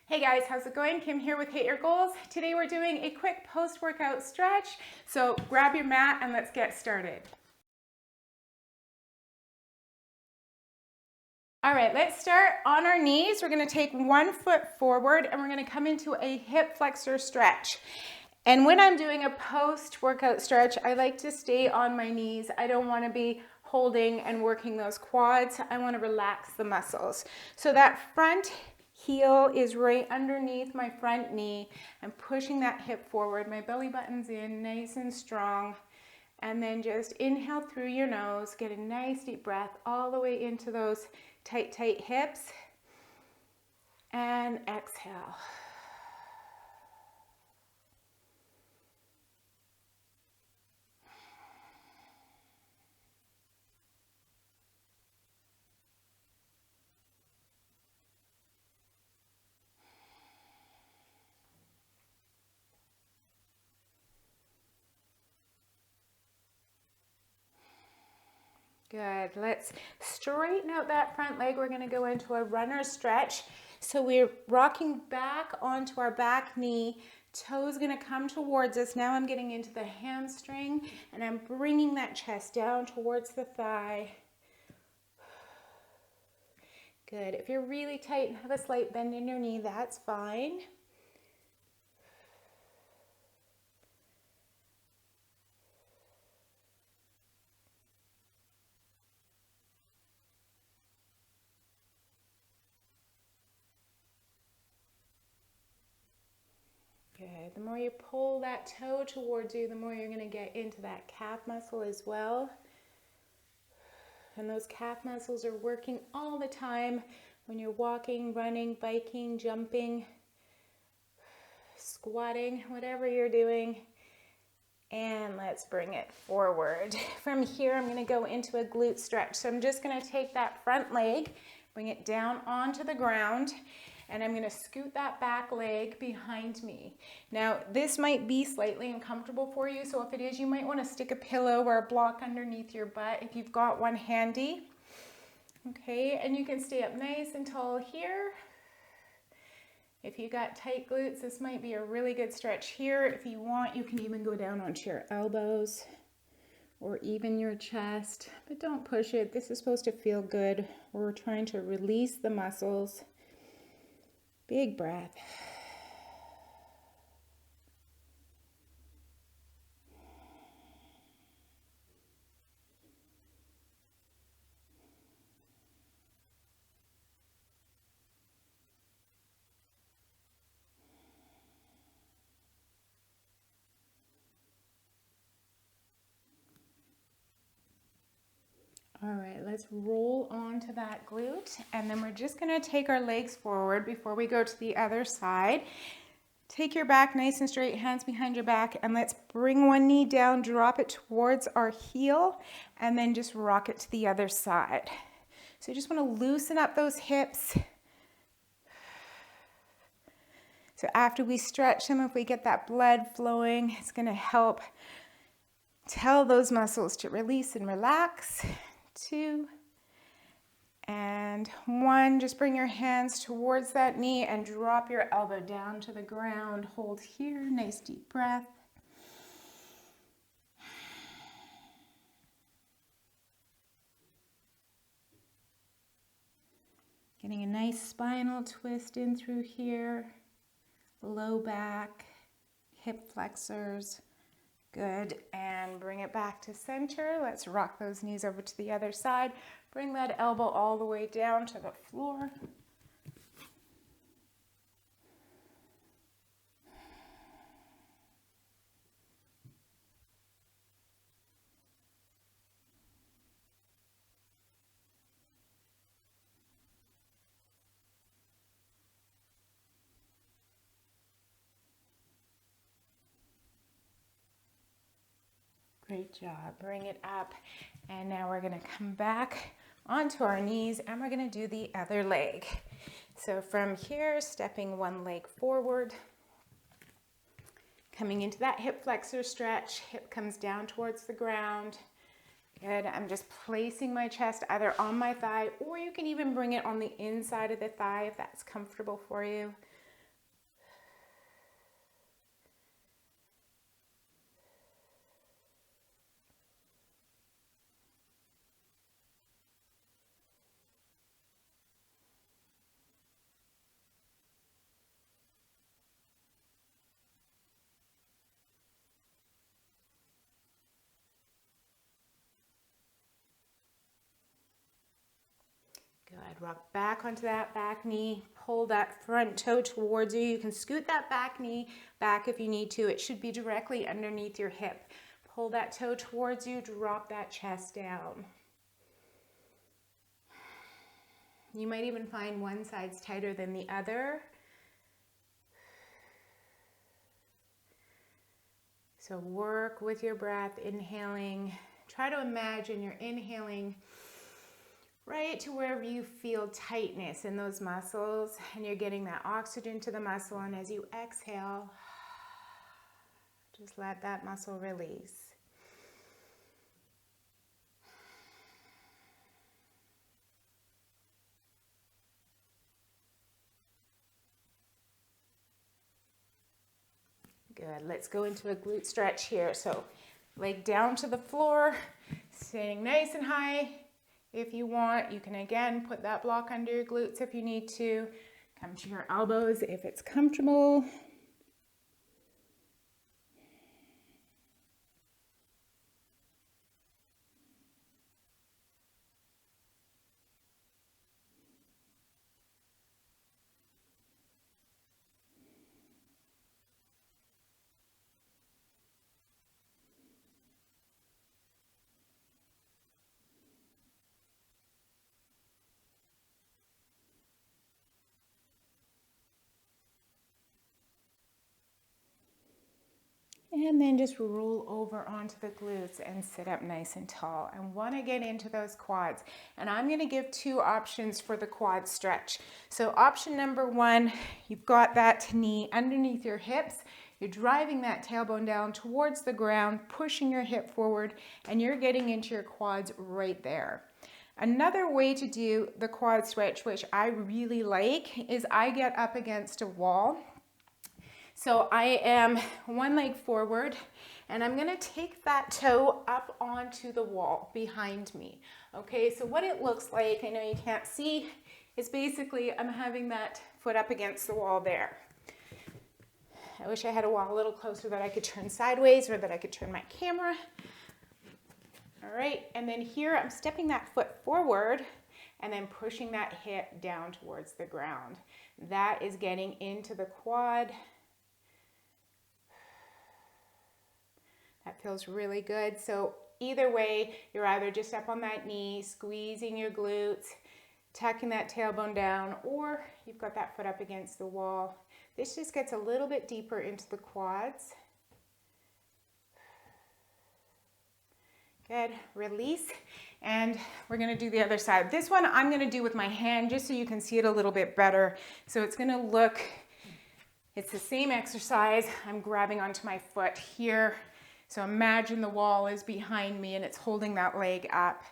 Hey guys, how's it going? Kim here with Hit Your Goals. Today we're doing a quick post-workout stretch. So grab your mat and let's get started. All right, let's start on our knees. We're gonna take 1 foot forward and we're gonna come into a hip flexor stretch. And when I'm doing a post-workout stretch, I like to stay on my knees. I don't wanna be holding and working those quads. I wanna relax the muscles. So that front heel is right underneath my front knee. I'm pushing that hip forward. My belly button's in, nice and strong. And then just inhale through your nose, get a nice deep breath all the way into those tight, tight hips. And exhale. Good. Let's straighten out that front leg. We're going to go into a runner stretch. So we're rocking back onto our back knee. Toes going to come towards us. Now I'm getting into the hamstring and I'm bringing that chest down towards the thigh. Good. If you're really tight and have a slight bend in your knee, that's fine. Good. The more you pull that toe towards you, the more you're going to get into that calf muscle as well. And those calf muscles are working all the time when you're walking, running, biking, jumping, squatting, whatever you're doing. And let's bring it forward. From here, I'm going to go into a glute stretch. So I'm just going to take that front leg, bring it down onto the ground, and I'm going to scoot that back leg behind me. Now, this might be slightly uncomfortable for you, so if it is, you might want to stick a pillow or a block underneath your butt if you've got one handy. Okay, and you can stay up nice and tall here. If you got tight glutes, this might be a really good stretch here. If you want, you can even go down onto your elbows or even your chest, but don't push it. This is supposed to feel good. We're trying to release the muscles. Big breath. All right, let's roll onto that glute, and then we're just gonna take our legs forward before we go to the other side. Take your back nice and straight, hands behind your back, and let's bring one knee down, drop it towards our heel, and then just rock it to the other side. So you just wanna loosen up those hips. So after we stretch them, if we get that blood flowing, it's gonna help tell those muscles to release and relax. 2 and 1. Just bring your hands towards that knee and drop your elbow down to the ground. Hold here, nice deep breath. Getting a nice spinal twist in through here, low back, hip flexors. Good, and bring it back to center. Let's rock those knees over to the other side. Bring that elbow all the way down to the floor. Great job. Bring it up. And now we're going to come back onto our knees and we're going to do the other leg. So from here, stepping one leg forward, coming into that hip flexor stretch. Hip comes down towards the ground. Good. I'm just placing my chest either on my thigh, or you can even bring it on the inside of the thigh if that's comfortable for you. Good. Rock back onto that back knee. Pull that front toe towards you. You can scoot that back knee back if you need to. It should be directly underneath your hip. Pull that toe towards you. Drop that chest down. You might even find one side's tighter than the other. So work with your breath, inhaling. Try to imagine you're inhaling right to wherever you feel tightness in those muscles, and you're getting that oxygen to the muscle, and as you exhale, just let that muscle release. Good. Let's go into a glute stretch here. So leg down to the floor, standing nice and high. If you want, you can again put that block under your glutes if you need to. Come to your elbows if it's comfortable. And then just roll over onto the glutes and sit up nice and tall. I want to get into those quads. And I'm going to give two options for the quad stretch. So option number one, you've got that knee underneath your hips. You're driving that tailbone down towards the ground, pushing your hip forward, and you're getting into your quads right there. Another way to do the quad stretch, which I really like, is I get up against a wall. So I am one leg forward, and I'm gonna take that toe up onto the wall behind me. Okay, so what it looks like, I know you can't see, is basically I'm having that foot up against the wall there. I wish I had a wall a little closer that I could turn sideways or that I could turn my camera. All right, and then here I'm stepping that foot forward and then pushing that hip down towards the ground. That is getting into the quad. That feels really good. So either way, you're either just up on that knee, squeezing your glutes, tucking that tailbone down, or you've got that foot up against the wall. This just gets a little bit deeper into the quads. Good, release, and we're gonna do the other side. This one I'm gonna do with my hand just so you can see it a little bit better. So it's gonna look, it's the same exercise. I'm grabbing onto my foot here. So imagine the wall is behind me and it's holding that leg up.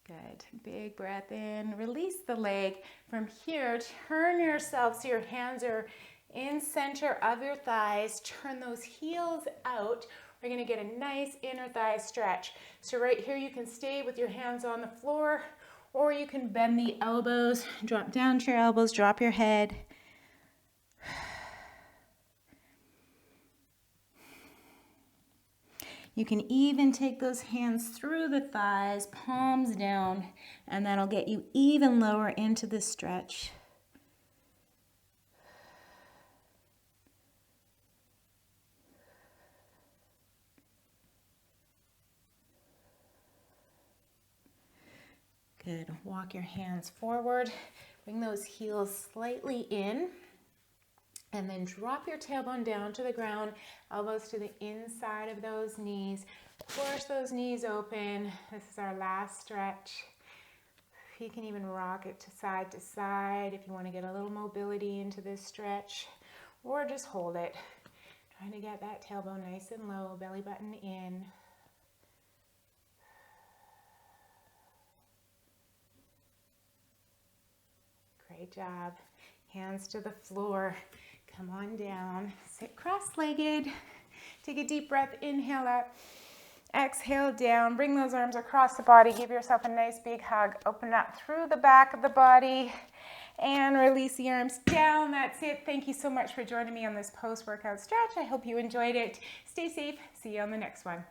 Good. Big breath in. Release the leg. From here, turn yourself so your hands are in center of your thighs. Turn those heels out. We're going to get a nice inner thigh stretch. So right here you can stay with your hands on the floor, or you can bend the elbows, drop down to your elbows, drop your head. You can even take those hands through the thighs, palms down, and that'll get you even lower into the stretch. Good. Walk your hands forward. Bring those heels slightly in. And then drop your tailbone down to the ground, elbows to the inside of those knees. Force those knees open. This is our last stretch. You can even rock it to side if you want to get a little mobility into this stretch, or just hold it. Trying to get that tailbone nice and low, belly button in. Great job. Hands to the floor. Come on down. Sit cross-legged. Take a deep breath. Inhale up. Exhale down. Bring those arms across the body. Give yourself a nice big hug. Open up through the back of the body. And release the arms down. That's it. Thank you so much for joining me on this post-workout stretch. I hope you enjoyed it. Stay safe. See you on the next one.